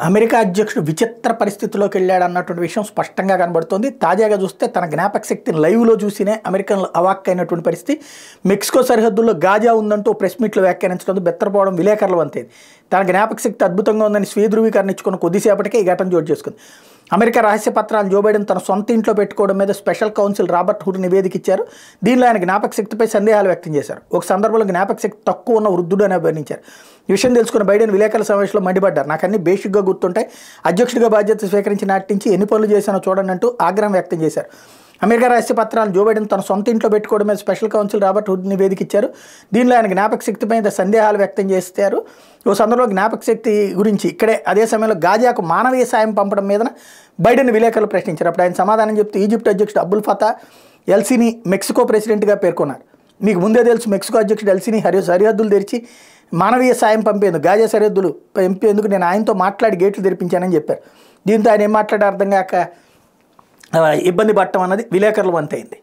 America అధ్యక్షుడు విచిత్ర పరిస్థితిలోకి వెళ్ళాడు అన్నటువంటి విషయం స్పష్టంగా కనబడుతోంది. తాజాగా చూస్తే తన జ్ఞాపక శక్తిని లైవ్లో చూసినే అమెరికన్లు అవాక్కైనటువంటి పరిస్థితి. మెక్సికో సరిహద్దుల్లో గాజా ఉందంటూ ప్రెస్ మీట్లో వ్యాఖ్యానించడం బెత్తరపోవడం విలేకరుల వంతేది. తన జ్ఞాపక శక్తి అద్భుతంగా ఉందని స్వీయ ధృవీకరణ ఇచ్చుకున్న కొద్దిసేపటికే ఈ ఘటన చోటు చేసుకుంది. అమెరికా రహస్య పత్రాలు జో బైడెన్ తన సొంత ఇంట్లో పెట్టుకోవడం మీద స్పెషల్ కౌన్సిల్ రాబర్ట్ హుడ్ నివేదిక ఇచ్చారు. దీనిలో ఆయన జ్ఞాపక శక్తిపై సందేహాలు వ్యక్తం చేశారు. ఒక సందర్భంలో జ్ఞాపక శక్తి తక్కువ ఉన్న వృద్ధుడు అని అభివర్ణించారు. ఈ విషయం తెలుసుకున్న బైడెన్ విలేకరుల సమావేశంలో మండిపడ్డారు. నాకు అన్ని బేసిక్గా గుర్తుంటాయి, అధ్యక్షుడిగా బాధ్యత స్వీకరించి నాటి నుంచి ఎన్ని పనులు చేశానో చూడండి అంటూ ఆగ్రహం వ్యక్తం చేశారు. అమెరికా రహస్య పత్రాలు జో బైడెన్ తన సొంత ఇంట్లో పెట్టుకోవడం మీద స్పెషల్ కౌన్సిల్ రాబర్ట్ హుడ్ నివేదిక ఇచ్చారు. దీనిలో ఆయన జ్ఞాపక శక్తి మీద సందేహాలు వ్యక్తం చేస్తారు. ఓ సందర్భంలో జ్ఞాపక శక్తి గురించి ఇక్కడే అదే సమయంలో గాజాకు మానవీయ సాయం పంపడం మీద బైడెన్ విలేకరులు ప్రశ్నించారు. అప్పుడు ఆయన సమాధానం చెప్తూ ఈజిప్ట్ అధ్యక్షుడు అబ్దుల్ ఫతా ఎల్సీని మెక్సికో ప్రెసిడెంట్గా పేర్కొన్నారు. మీకు ముందే తెలుసు, మెక్సికో అధ్యక్షుడు ఎల్సీని సరిహద్దులు తెరిచి మానవీయ సాయం పంపేందుకు, గాజా సరిహద్దులు పంపేందుకు నేను ఆయనతో మాట్లాడి గేట్లు తెరిపించానని చెప్పారు. దీంతో ఆయన ఏం మాట్లాడే అర్థం కాక ఇబ్బంది పడటం అన్నది విలేకరుల వంతైంది.